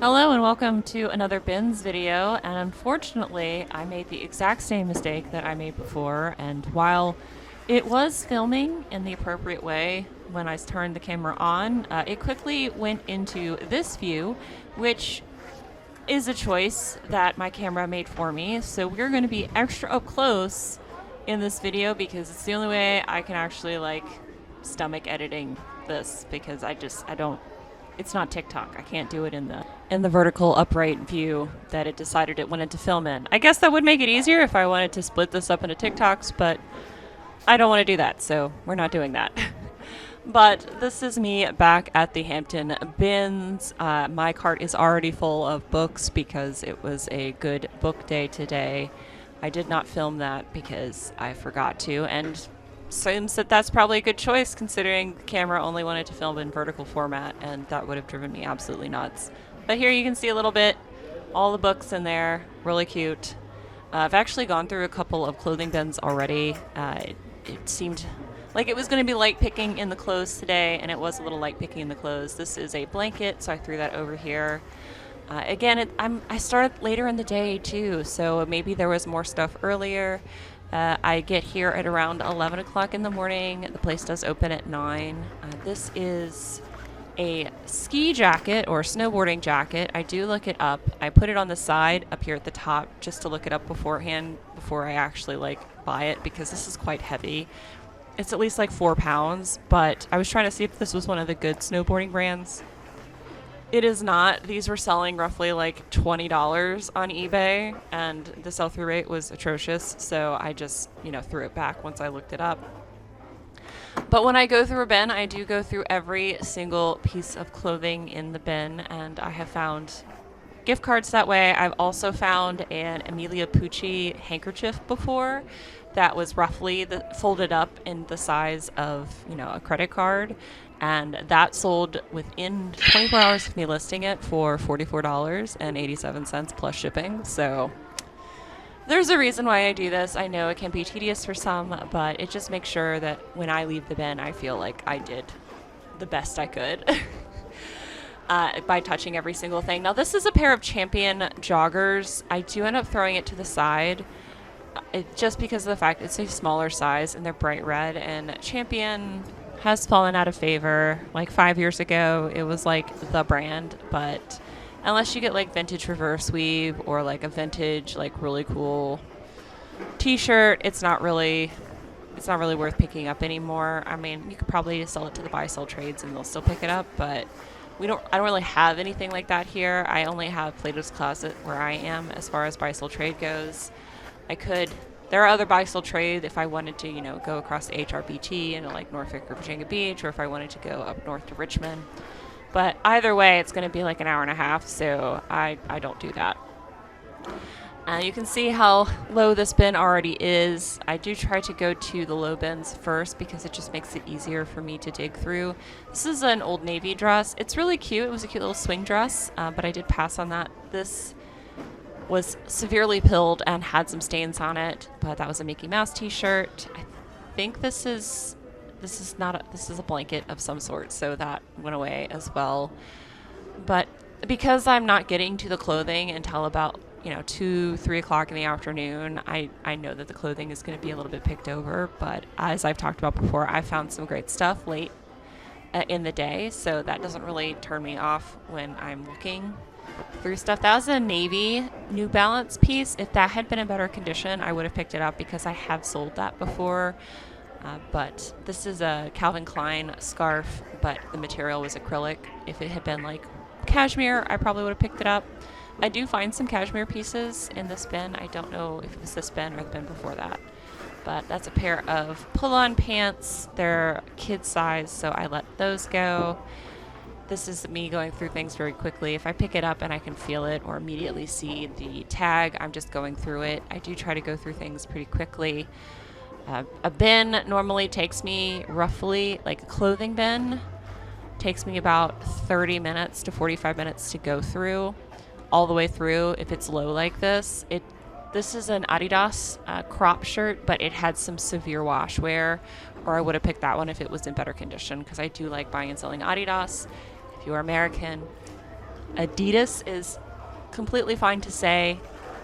Hello and welcome to another bins video, and unfortunately I made the exact same mistake that I made before, and while it was filming in the appropriate way when I turned the camera on, it quickly went into this view, which is a choice that my camera made for me. So we're going to be extra up close in this video because it's the only way I can actually stomach editing this, because I don't, it's not TikTok. I can't do it in the vertical upright view that it decided it wanted to film in. I guess that would make it easier if I wanted to split this up into TikToks, but I don't want to do that, so we're not doing that. But this is me back at the Hampton bins. My cart is already full of books because it was a good book day today. I did not film that because I forgot to, and seems that that's probably a good choice considering the camera only wanted to film in vertical format, and that would have driven me absolutely nuts. But here you can see a little bit, all the books in there, really cute. I've actually gone through a couple of clothing bins already. It seemed like it was going to be light picking in the clothes today, and it was a little light picking in the clothes. This is a blanket, so I threw that over here. Again, I started later in the day too, so maybe there was more stuff earlier. I get here at around 11 o'clock in the morning. The place does open at 9. This is a ski jacket or snowboarding jacket. I do look it up. I put it on the side up here at the top just to look it up beforehand before I actually buy it, because this is quite heavy. It's at least 4 pounds, but I was trying to see if this was one of the good snowboarding brands. It is not. These were selling roughly $20 on eBay, and the sell-through rate was atrocious, so I just, threw it back once I looked it up. But when I go through a bin, I do go through every single piece of clothing in the bin, and I have found gift cards that way. I've also found an Emilia Pucci handkerchief before that was roughly folded up in the size of, a credit card. And that sold within 24 hours of me listing it for $44.87 plus shipping. So there's a reason why I do this. I know it can be tedious for some, but it just makes sure that when I leave the bin, I feel like I did the best I could by touching every single thing. Now, this is a pair of Champion joggers. I do end up throwing it to the side just because of the fact it's a smaller size and they're bright red, and Champion has fallen out of favor. 5 years ago, it was the brand, but unless you get vintage reverse weave or a vintage really cool t-shirt, it's not really worth picking up anymore. I mean, you could probably sell it to the buy-sell trades and they'll still pick it up, but I don't really have anything like that here. I only have Plato's Closet where I am as far as buy-sell trade goes. There are other buy-sell trade if I wanted to, go across the HRBT into Norfolk or Virginia Beach, or if I wanted to go up north to Richmond. But either way, it's going to be an hour and a half, so I don't do that. You can see how low this bin already is. I do try to go to the low bins first because it just makes it easier for me to dig through. This is an Old Navy dress. It's really cute. It was a cute little swing dress, but I did pass on that. This was severely pilled and had some stains on it, but that was a Mickey Mouse t-shirt. I think this is a blanket of some sort, so that went away as well. But because I'm not getting to the clothing until about 2-3 o'clock in the afternoon, I know that the clothing is going to be a little bit picked over. But as I've talked about before, I found some great stuff late in the day, so that doesn't really turn me off when I'm looking through stuff. That was a navy New Balance piece. If that had been in better condition, I would have picked it up because I have sold that before. But this is a Calvin Klein scarf, but the material was acrylic. If it had been cashmere, I probably would have picked it up. I do find some cashmere pieces in this bin. I don't know if it was this bin or the bin before that. But that's a pair of pull-on pants. They're kid size, so I let those go. This is me going through things very quickly. If I pick it up and I can feel it or immediately see the tag, I'm just going through it. I do try to go through things pretty quickly. A bin normally takes me roughly, a clothing bin, takes me about 30 minutes to 45 minutes to go through, all the way through. If it's low like this, this is an Adidas crop shirt, but it had some severe wash wear, or I would have picked that one if it was in better condition, because I do like buying and selling Adidas. If you are American, Adidas is completely fine to say.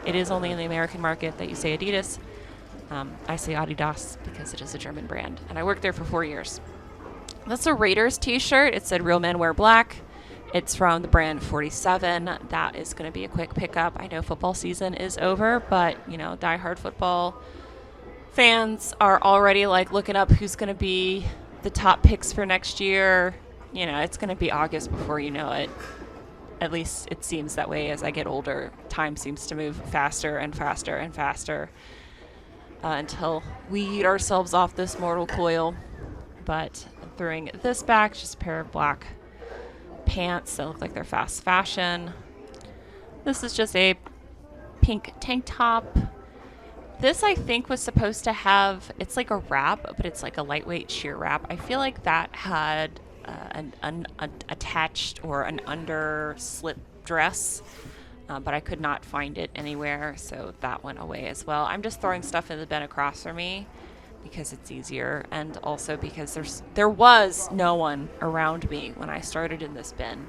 It is only in the American market that you say Adidas. I say Adidas because it is a German brand, and I worked there for 4 years. That's a Raiders t-shirt. It said "Real Men Wear Black." It's from the brand 47. That is going to be a quick pickup. I know football season is over, but, you know, diehard football fans are already, like, looking up who's going to be the top picks for next year. You know, it's going to be August before you know it. At least it seems that way as I get older. Time seems to move faster and faster and faster until we eat ourselves off this mortal coil. But throwing this back, just a pair of black pants that look like they're fast fashion. This is just a pink tank top. This, I think, was supposed to have, it's like a wrap, but it's like a lightweight sheer wrap. I feel like that had an attached or an under slip dress, but I could not find it anywhere, so that went away as well. I'm just throwing stuff in the bin across from me because it's easier, and also because there was no one around me when I started in this bin.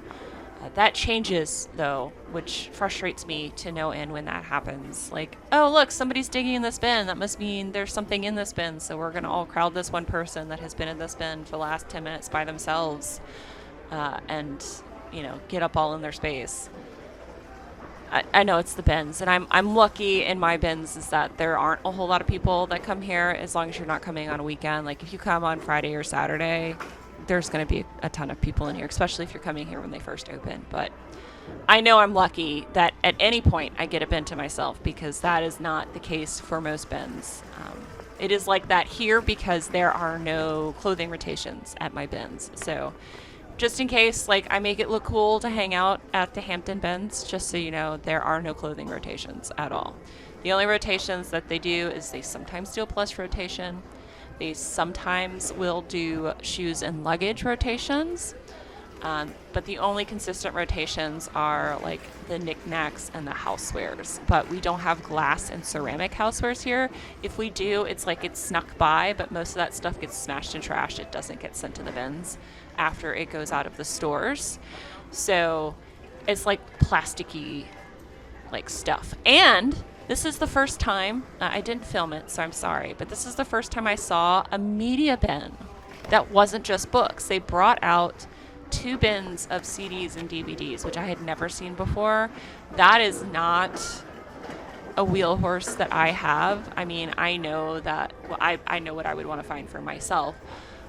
That changes, though, which frustrates me to no end when that happens. Like, oh, look, somebody's digging in this bin. That must mean there's something in this bin, so we're going to all crowd this one person that has been in this bin for the last 10 minutes by themselves and, you know, get up all in their space. I know it's the bins, and I'm lucky in my bins is that there aren't a whole lot of people that come here as long as you're not coming on a weekend. Like, if you come on Friday or Saturday, there's going to be a ton of people in here, especially if you're coming here when they first open. But I know I'm lucky that at any point I get a bin to myself, because that is not the case for most bins. It is like that here because there are no clothing rotations at my bins. So just in case, like, I make it look cool to hang out at the Hampton bins, just so you know, there are no clothing rotations at all. The only rotations that they do is they sometimes do a plus rotation. They sometimes will do shoes and luggage rotations, but the only consistent rotations are like the knickknacks and the housewares. But we don't have glass and ceramic housewares here. If we do, it's like it's snuck by, but most of that stuff gets smashed and trashed. It doesn't get sent to the bins after it goes out of the stores. So it's like plasticky like stuff. And this is the first time, I didn't film it, so I'm sorry, but this is the first time I saw a media bin that wasn't just books. They brought out 2 bins of CDs and DVDs, which I had never seen before. That is not a wheel horse that I have. I mean, I know that, well, I know what I would want to find for myself,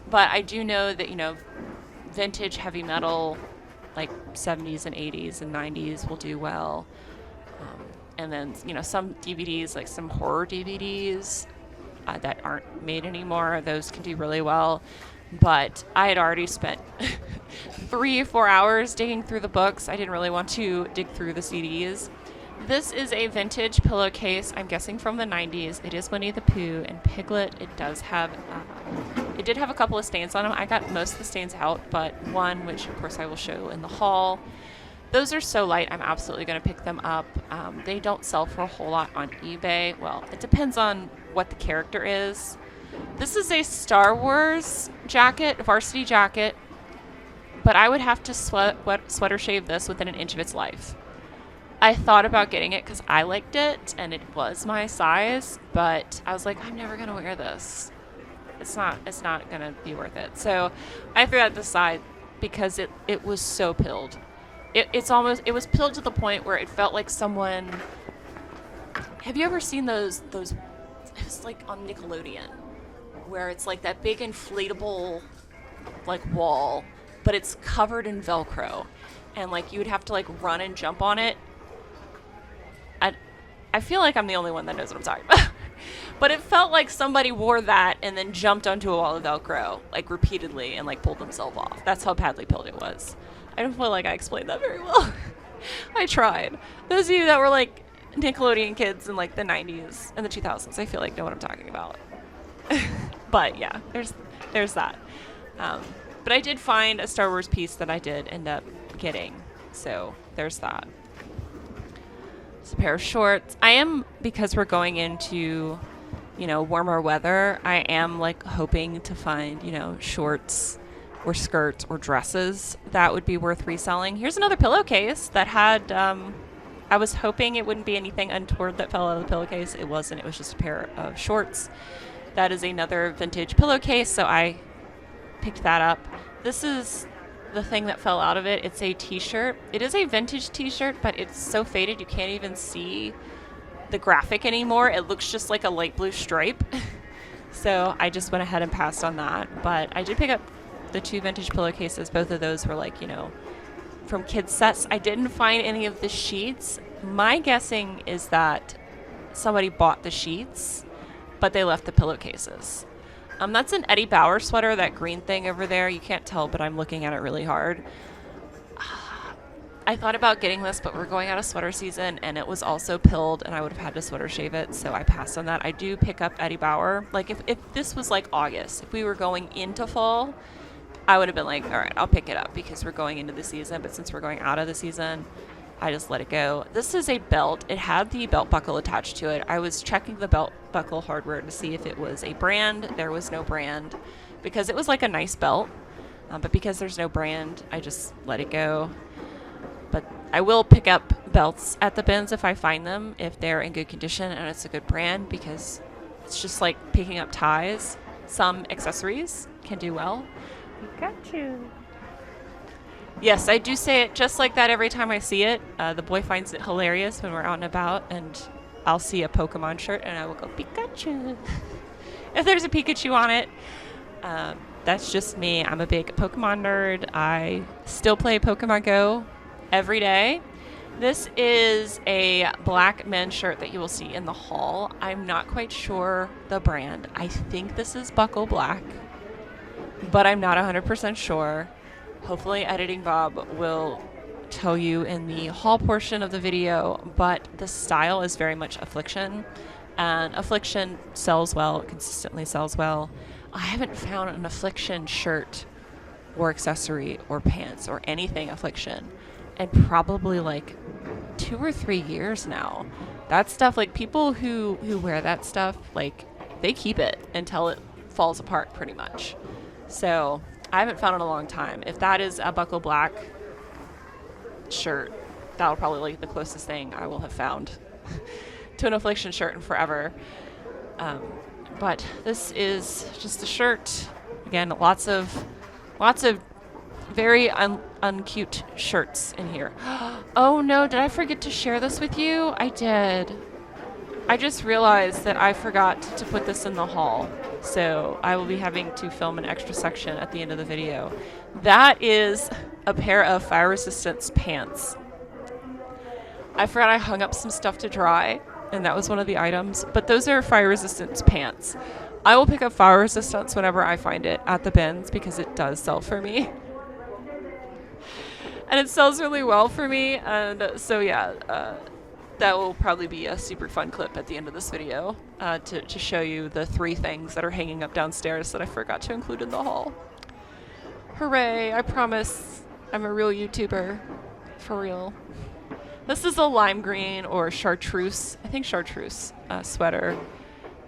but I do know that, you know, vintage heavy metal, like 70s and 80s and 90s will do well. And then, you know, some DVDs, like some horror DVDs that aren't made anymore, those can do really well. But I had already spent 3 or 4 hours digging through the books. I didn't really want to dig through the CDs. This is a vintage pillowcase, I'm guessing from the 90s. It is Winnie the Pooh and Piglet. It does have, it did have a couple of stains on them. I got most of the stains out, but one, which of course I will show in the haul. Those are so light, I'm absolutely going to pick them up. They don't sell for a whole lot on eBay. Well, it depends on what the character is. This is a Star Wars jacket, varsity jacket, but I would have to sweater shave this within an inch of its life. I thought about getting it because I liked it, and it was my size, but I was like, I'm never going to wear this. It's not going to be worth it. So I threw that to the side because it was so pilled. It was pilled to the point where it felt like someone. Have you ever seen those? It was like on Nickelodeon, where it's like that big inflatable, like wall, but it's covered in Velcro, and like you would have to like run and jump on it. I feel like I'm the only one that knows what I'm talking about. But it felt like somebody wore that and then jumped onto a wall of Velcro like repeatedly and like pulled themselves off. That's how badly pilled it was. I don't feel like I explained that very well. I tried. Those of you that were like Nickelodeon kids in like the 90s and the 2000s, I feel like know what I'm talking about. But yeah, there's that. But I did find a Star Wars piece that I did end up getting. So there's that. It's a pair of shorts. I am, because we're going into, warmer weather, I am like hoping to find, shorts or skirts or dresses that would be worth reselling. Here's another pillowcase that had, I was hoping it wouldn't be anything untoward that fell out of the pillowcase. It wasn't. It was just a pair of shorts. That is another vintage pillowcase, so I picked that up. This is the thing that fell out of it. It's a t-shirt. It is a vintage t-shirt, but it's so faded you can't even see the graphic anymore. It looks just like a light blue stripe. So I just went ahead and passed on that. But I did pick up the 2 vintage pillowcases. Both of those were like, from kids sets. I didn't find any of the sheets. My guessing is that somebody bought the sheets, but they left the pillowcases. That's an Eddie Bauer sweater, that green thing over there. You can't tell, but I'm looking at it really hard. I thought about getting this, but we're going out of sweater season, and it was also pilled, and I would have had to sweater shave it, so I passed on that. I do pick up Eddie Bauer. Like, if this was like August, if we were going into fall, I would have been like, all right, I'll pick it up because we're going into the season, but since we're going out of the season, I just let it go. This is a belt. It had the belt buckle attached to it. I was checking the belt buckle hardware to see if it was a brand. There was no brand because it was like a nice belt, but because there's no brand, I just let it go. But I will pick up belts at the bins if I find them, if they're in good condition and it's a good brand, because it's just like picking up ties. Some accessories can do well. Got you. Yes, I do say it just like that every time I see it. The boy finds it hilarious when we're out and about, and I'll see a Pokemon shirt and I will go, Pikachu. If there's a Pikachu on it, that's just me. I'm a big Pokemon nerd. I still play Pokemon Go every day. This is a black men's shirt that you will see in the haul. I'm not quite sure the brand. I think this is Buckle Black, but I'm not 100% sure. Hopefully Editing Bob will tell you in the haul portion of the video, but the style is very much Affliction, and Affliction sells well, consistently sells well. I haven't found an Affliction shirt or accessory or pants or anything Affliction in probably like 2 or 3 years now. That stuff, like, people who wear that stuff, like, they keep it until it falls apart pretty much. So I haven't found it in a long time. If that is a Buckle Black shirt, that'll probably be the closest thing I will have found to an Affliction shirt in forever. But this is just a shirt. Again, lots of very uncute shirts in here. Oh no, did I forget to share this with you? I did. I just realized that I forgot to put this in the haul. So I will be having to film an extra section at the end of the video. That is a pair of fire resistance pants. I forgot I hung up some stuff to dry, and that was one of the items. But those are fire resistance pants. I will pick up fire resistance whenever I find it at the bins because it does sell for me. And it sells really well for me. And so yeah, that will probably be a super fun clip at the end of this video to show you the 3 things that are hanging up downstairs that I forgot to include in the haul. Hooray, I promise I'm a real YouTuber. For real. This is a lime green or chartreuse, I think chartreuse sweater.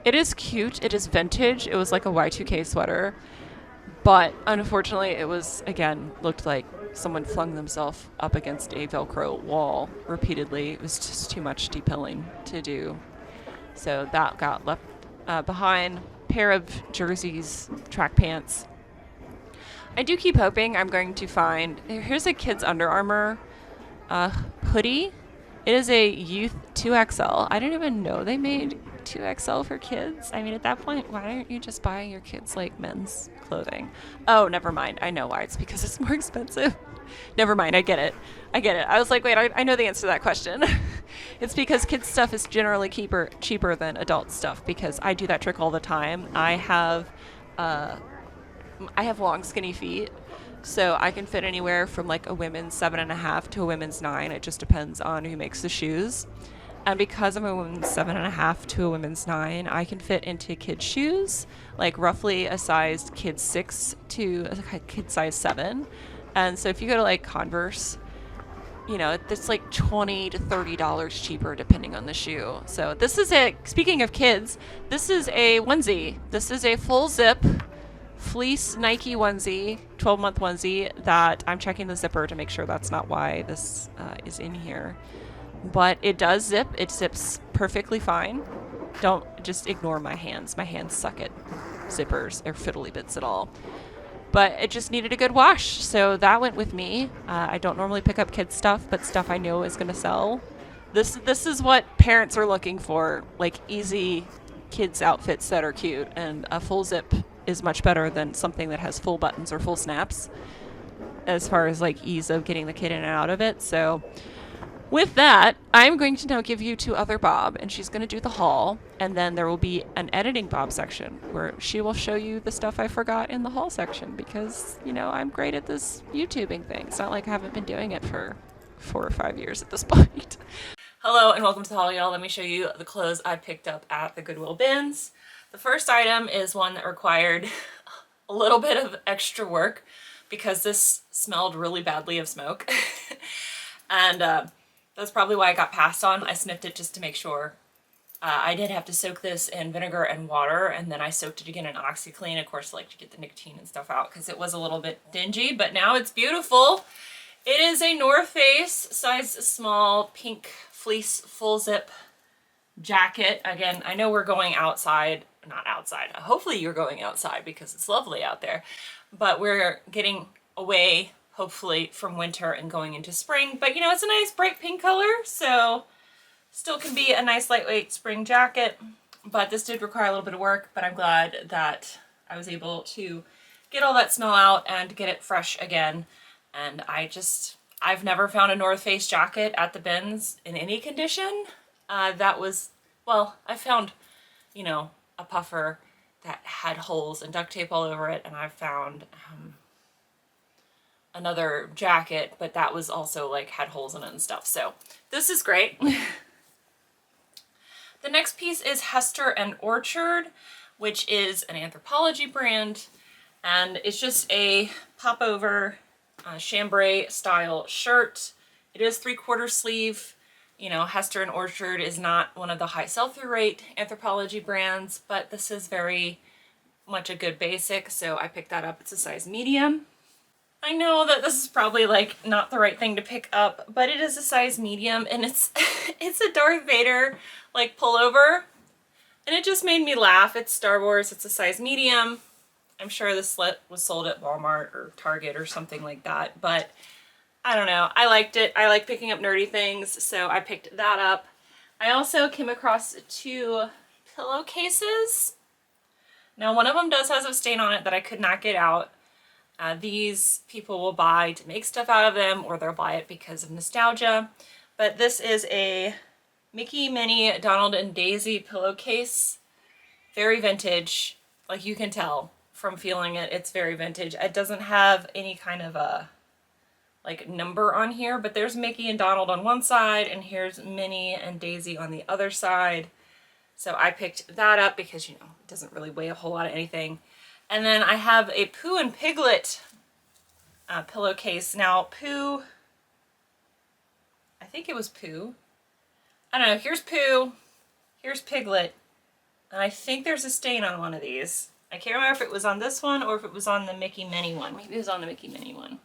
It is cute. It is vintage. It was like a Y2K sweater. But unfortunately, it was, again, looked like someone flung themselves up against a Velcro wall repeatedly. It was just too much depilling to do. So that got left behind. Pair of jerseys, track pants. I do keep hoping I'm going to find... Here's a kid's Under Armour hoodie. It is a youth 2XL. I didn't even know they made 2XL for kids. I mean, at that point, why don't you just buy your kids like men's clothing? Oh, never mind. I know why. It's because it's more expensive. Never mind. I get it. I was like, wait, I know the answer to that question. It's because kids stuff is generally cheaper than adult stuff, because I do that trick all the time. I have long, skinny feet. So I can fit anywhere from like a women's 7.5 to a women's 9. It just depends on who makes the shoes. And because I'm a women's 7.5 to a women's 9, I can fit into kids' shoes, like roughly a size kid 6 to a kid size 7. And so if you go to like Converse, you know, it's like $20 to $30 cheaper depending on the shoe. So this is speaking of kids, this is a onesie. This is a full zip fleece Nike onesie, 12-month onesie, that I'm checking the zipper to make sure that's not why this is in here. But it does zip. It zips perfectly fine. Don't just ignore my hands. My hands suck at zippers or fiddly bits at all. But it just needed a good wash, so that went with me. I don't normally pick up kids stuff, but stuff I know is going to sell. This is what parents are looking for, like easy kids outfits that are cute, and a full zip is much better than something that has full buttons or full snaps as far as like ease of getting the kid in and out of it. So with that, I'm going to now give you to other Bob, and she's going to do the haul, and then there will be an editing Bob section where she will show you the stuff I forgot in the haul section because, you know, I'm great at this YouTubing thing. It's not like I haven't been doing it for 4 or 5 years at this point. Hello and welcome to the haul, y'all. Let me show you the clothes I picked up at the Goodwill bins. The first item is one that required a little bit of extra work because this smelled really badly of smoke. And that's probably why I got passed on. I sniffed it just to make sure. I did have to soak this in vinegar and water, and then I soaked it again in OxyClean, of course, like to get the nicotine and stuff out because it was a little bit dingy, but now it's beautiful. It is a North Face size small pink fleece full zip jacket. Again, I know we're going outside, not outside. Hopefully you're going outside because it's lovely out there, but we're getting away hopefully from winter and going into spring. But you know, it's a nice bright pink color, so still can be a nice lightweight spring jacket. But this did require a little bit of work, but I'm glad that I was able to get all that smell out and get it fresh again. And I've never found a North Face jacket at the bins in any condition. Well, I found, you know, a puffer that had holes and duct tape all over it, and I found another jacket, but that was also like had holes in it and stuff. So this is great. The next piece is Hester and Orchard, which is an Anthropologie brand, and it's just a popover chambray style shirt. It is 3/4 sleeve. You know, Hester and Orchard is not one of the high sell-through rate Anthropologie brands, but this is very much a good basic, so I picked that up. It's a size medium. I know that this is probably like not the right thing to pick up, but it is a size medium, and it's it's a Darth Vader like pullover, and it just made me laugh. It's Star Wars. It's a size medium. I'm sure this was sold at Walmart or Target or something like that, but I don't know. I liked it. I like picking up nerdy things, so I picked that up. I also came across 2 pillowcases. Now, one of them does have a stain on it that I could not get out. These people will buy to make stuff out of them, or they'll buy it because of nostalgia. But this is a Mickey, Minnie, Donald, and Daisy pillowcase. Very vintage. Like, you can tell from feeling it, it's very vintage. It doesn't have any kind of a like number on here, but there's Mickey and Donald on one side, and here's Minnie and Daisy on the other side. So I picked that up because, you know, it doesn't really weigh a whole lot of anything. And then I have a Pooh and Piglet pillowcase. Now, Pooh, I think it was Pooh. I don't know. Here's Pooh. Here's Piglet. And I think there's a stain on one of these. I can't remember if it was on this one or if it was on the Mickey Minnie one. Maybe it was on the Mickey Minnie one.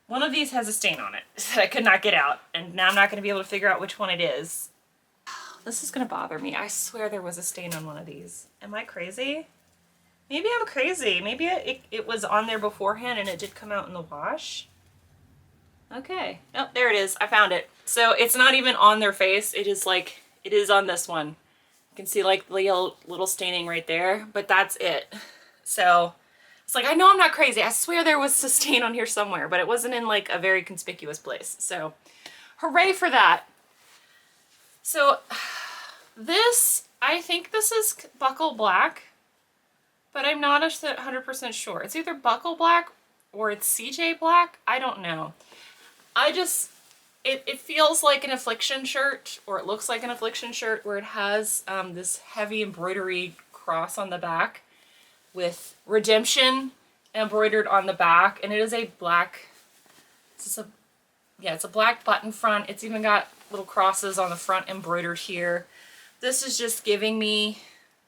One of these has a stain on it that I could not get out. And now I'm not going to be able to figure out which one it is. This is going to bother me. I swear there was a stain on one of these. Am I crazy? Maybe I'm crazy. Maybe it was on there beforehand and it did come out in the wash. Okay. Oh, there it is. I found it. So it's not even on their face. It is like, it is on this one. You can see like the little staining right there, but that's it. So it's like, I know I'm not crazy. I swear there was a stain on here somewhere, but it wasn't in like a very conspicuous place. So hooray for that. So this, I think this is buckle black, but I'm not 100% sure. It's either buckle black or it's CJ black. I don't know. It feels like an Affliction shirt, or it looks like an Affliction shirt, where it has this heavy embroidery cross on the back with redemption embroidered on the back, and it is a black, it's a black button front. It's even got little crosses on the front embroidered here. This is just giving me,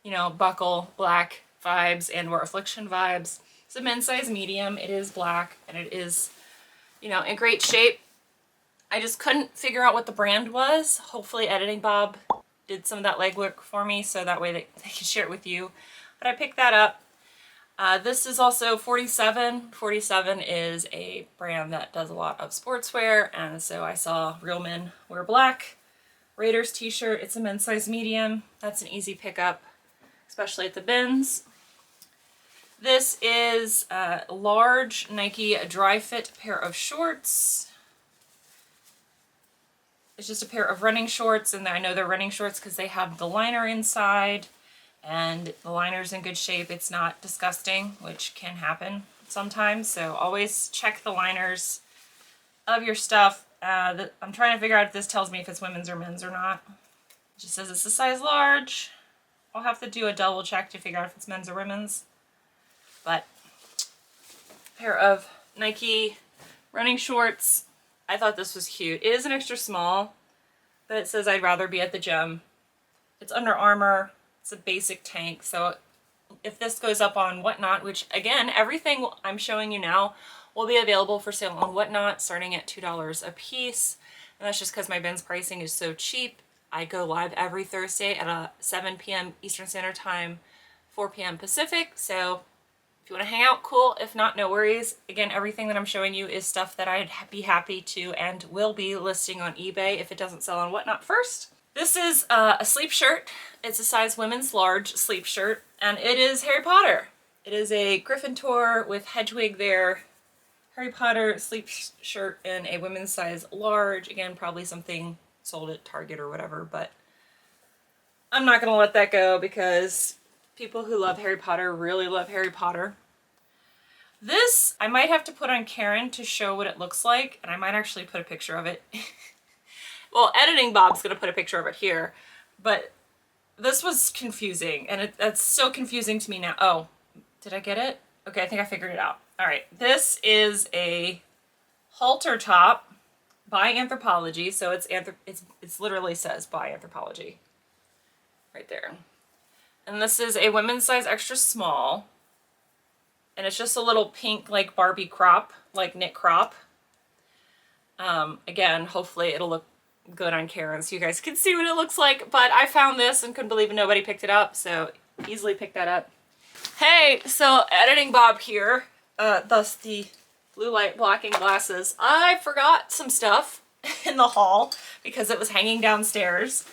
you know, buckle black vibes and or Affliction vibes. It's a men's size medium. It is black and it is, you know, in great shape. I just couldn't figure out what the brand was. Hopefully Editing Bob did some of that legwork for me so that way they can share it with you. But I picked that up. This is also 47. 47 is a brand that does a lot of sportswear, and so I saw Real Men Wear Black. Raiders t-shirt. It's a men's size medium. That's an easy pickup, especially at the bins. This is a large Nike dry fit pair of shorts. It's just a pair of running shorts, and I know they're running shorts because they have the liner inside, and the liner's in good shape. It's not disgusting, which can happen sometimes, so always check the liners of your stuff. I'm trying to figure out if this tells me if it's women's or men's or not. It just says it's a size large. I'll have to do a double check to figure out if it's men's or women's. But a pair of Nike running shorts. I thought this was cute. It is an extra small, but it says I'd rather be at the gym. It's Under Armour. It's a basic tank. So if this goes up on Whatnot, which again, everything I'm showing you now will be available for sale on Whatnot starting at $2 a piece. And that's just because my bins pricing is so cheap. I go live every Thursday at 7 p.m. Eastern Standard Time, 4 p.m. Pacific. So if you want to hang out, cool. If not, no worries. Again, everything that I'm showing you is stuff that I'd be happy to and will be listing on eBay if it doesn't sell on Whatnot first. This is a sleep shirt. It's a size women's large sleep shirt, and it is Harry Potter. It is a Gryffindor with Hedwig there. Harry Potter sleep shirt in a women's size large. Again, probably something sold at Target or whatever, but I'm not going to let that go because people who love Harry Potter really love Harry Potter. This I might have to put on Karen to show what it looks like, and I might actually put a picture of it. Well, Editing Bob's going to put a picture of it here, but this was confusing, and that's so confusing to me now. Oh, did I get it? Okay, I think I figured it out. All right, this is a halter top by Anthropologie, so it's literally says by Anthropologie right there. And this is a women's size extra small, and it's just a little pink like Barbie crop, like knit crop. Again, hopefully it'll look good on Karen so you guys can see what it looks like, but I found this and couldn't believe nobody picked it up, so easily picked that up. Hey, so Editing Bob here, thus the blue light blocking glasses. I forgot some stuff in the hall because it was hanging downstairs,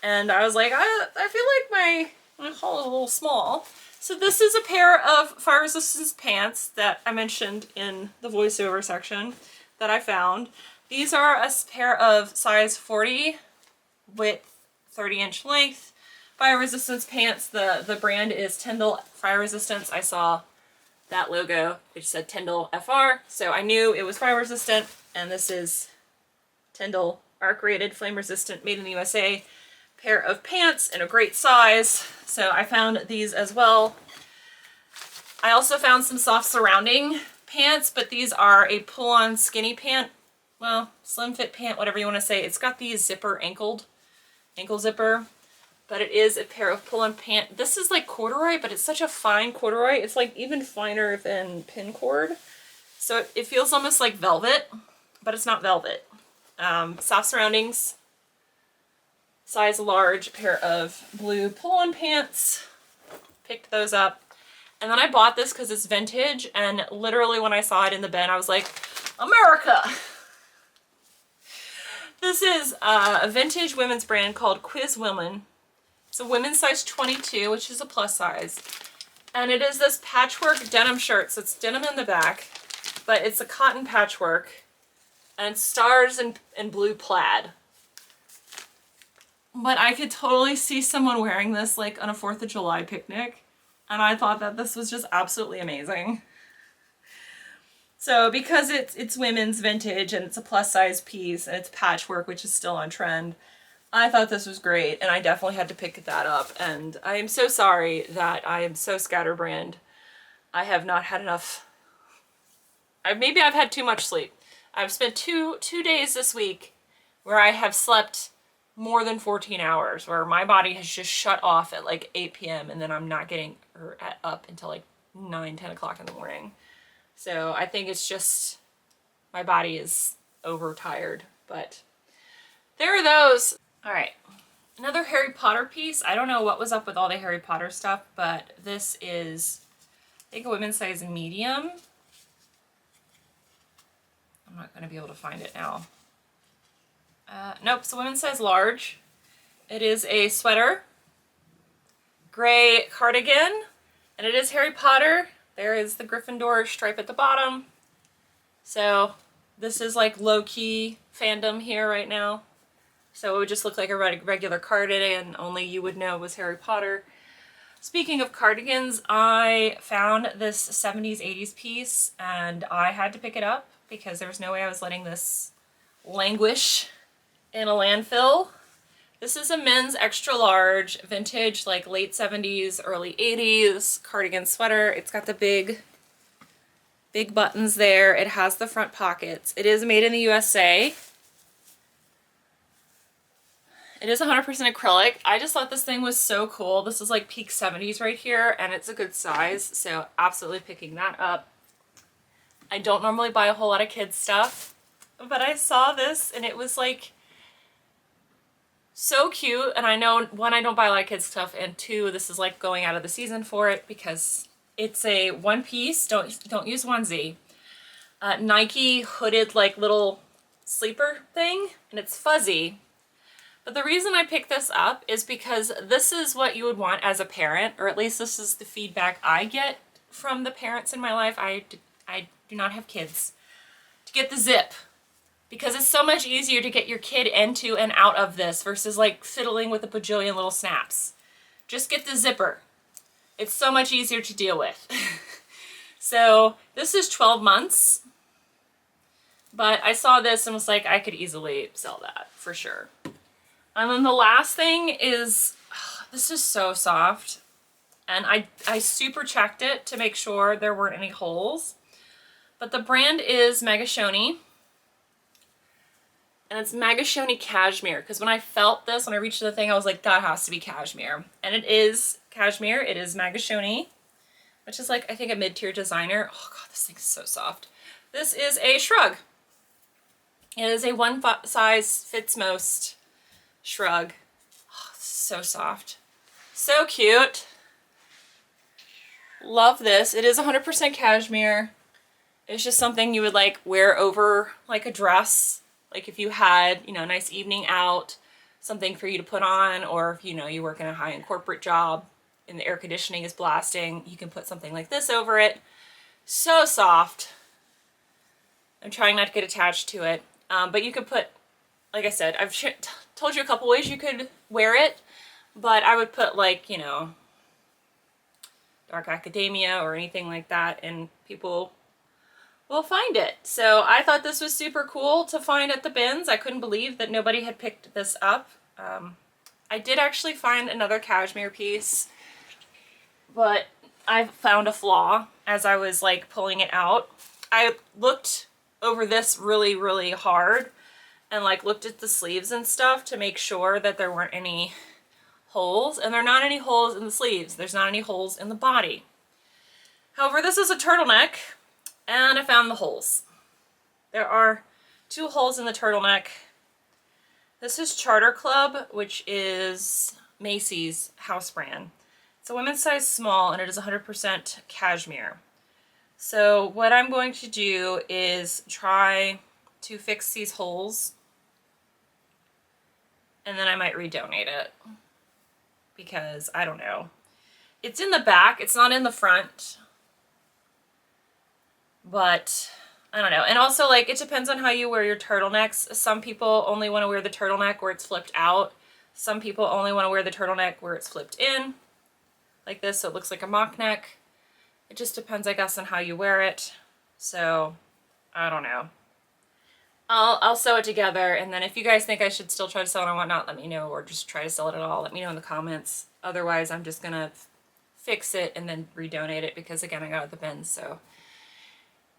and I was like, I feel like my haul is a little small. So this is a pair of fire resistance pants that I mentioned in the voiceover section that I found. These are a pair of size 40 width, 30-inch length fire resistance pants. The brand is Tyndall Fire Resistance. I saw that logo, which said Tyndall FR, so I knew it was fire resistant, and this is Tyndall arc rated, flame resistant, made in the USA pair of pants in a great size. So I found these as well. I also found some soft surrounding pants, but these are a pull-on skinny pant. Well, slim fit pant, whatever you want to say. It's got the zipper ankle zipper, but it is a pair of pull-on pant. This is like corduroy, but it's such a fine corduroy. It's like even finer than pin cord. So it feels almost like velvet, but it's not velvet. Soft surroundings, size large, pair of blue pull-on pants. Picked those up. And then I bought this because it's vintage, and literally when I saw it in the bin, I was like, America! This is a vintage women's brand called Quiz Women. It's a women's size 22, which is a plus size. And it is this patchwork denim shirt. So it's denim in the back, but it's a cotton patchwork. And it's stars and blue plaid. But I could totally see someone wearing this like on a 4th of July picnic. And I thought that this was just absolutely amazing. So because it's women's vintage and it's a plus size piece and it's patchwork, which is still on trend, I thought this was great, and I definitely had to pick that up. And I am so sorry that I am so scatterbrained. I have not had enough. Maybe I've had too much sleep. I've spent two days this week where I have slept more than 14 hours, where my body has just shut off at like 8 p.m. and then I'm not getting up until like 9, 10 o'clock in the morning. So I think it's just my body is overtired, but there are those. All right, another Harry Potter piece. I don't know what was up with all the Harry Potter stuff, but this is, I think, a women's size medium. I'm not going to be able to find it now. Nope, it's a women's size large. It is a sweater, gray cardigan, and it is Harry Potter. There is the Gryffindor stripe at the bottom. So this is like low-key fandom here right now. So it would just look like a regular cardigan, only you would know it was Harry Potter. Speaking of cardigans, I found this 70s, 80s piece, and I had to pick it up because there was no way I was letting this languish in a landfill. This is a men's extra large, vintage, like late 70s, early 80s cardigan sweater. It's got the big buttons there. It has the front pockets. It is made in the USA. It is 100% acrylic. I just thought this thing was so cool. This is like peak 70s right here, and it's a good size, so absolutely picking that up. I don't normally buy a whole lot of kids stuff, but I saw this and it was like so cute. And I know, one, I don't buy a lot of kids stuff, and two, this is like going out of the season for it because it's a one piece. Don't use onesie. Nike hooded like little sleeper thing, and it's fuzzy. But the reason I picked this up is because this is what you would want as a parent, or at least this is the feedback I get from the parents in my life. I do not have kids. To get the zip. Because it's so much easier to get your kid into and out of this versus like fiddling with a bajillion little snaps. Just get the zipper. It's so much easier to deal with. So this is 12 months. But I saw this and was like, I could easily sell that for sure. And then the last thing is, this is so soft. And I super checked it to make sure there weren't any holes. But the brand is Magashoni. And it's Magashoni cashmere. Because when I felt this, when I reached the thing, I was like, that has to be cashmere. And it is cashmere. It is Magashoni, which is like, I think, a mid-tier designer. Oh god, this thing is so soft. This is a shrug. It is a one size fits most shrug. Oh, so soft. So cute. Love this. It is 100% cashmere. It's just something you would like wear over like a dress. Like if you had, you know, a nice evening out, something for you to put on, or if, you know, you work in a high-end corporate job and the air conditioning is blasting, you can put something like this over it. So soft. I'm trying not to get attached to it. But you could put, like I said, I've told you a couple ways you could wear it, but I would put like, you know, dark academia or anything like that, and people will find it. So I thought this was super cool to find at the bins. I couldn't believe that nobody had picked this up. I did actually find another cashmere piece, but I found a flaw as I was like pulling it out. I looked over this really, really hard and like looked at the sleeves and stuff to make sure that there weren't any holes, and there are not any holes in the sleeves. There's not any holes in the body. However, this is a turtleneck, and I found the holes. There are 2 holes in the turtleneck. This is Charter Club, which is Macy's house brand. It's a women's size small, and it is 100% cashmere. So what I'm going to do is try to fix these holes, and then I might redonate it, because I don't know. It's in the back, it's not in the front, but I don't know. And also, like, it depends on how you wear your turtlenecks. Some people only want to wear the turtleneck where it's flipped out. Some people only want to wear the turtleneck where it's flipped in, like this, so it looks like a mock neck. It just depends, I guess, on how you wear it. So, I don't know. I'll sew it together, and then if you guys think I should still try to sell it or whatnot, let me know, or just try to sell it at all. Let me know in the comments. Otherwise, I'm just gonna fix it and then redonate it, because again, I got it at the bins, so.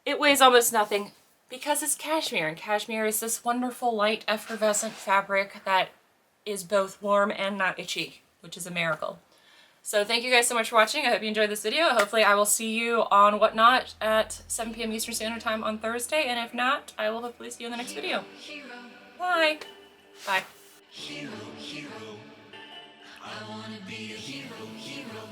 It weighs almost nothing because it's cashmere, and cashmere is this wonderful light effervescent fabric that is both warm and not itchy, which is a miracle. So thank you guys so much for watching. I hope you enjoyed this video. Hopefully I will see you on Whatnot at 7 p.m. Eastern Standard Time on Thursday, and if not, I will hopefully see you in the next video. Bye! Bye. Hero, hero. I wanna be a hero, hero.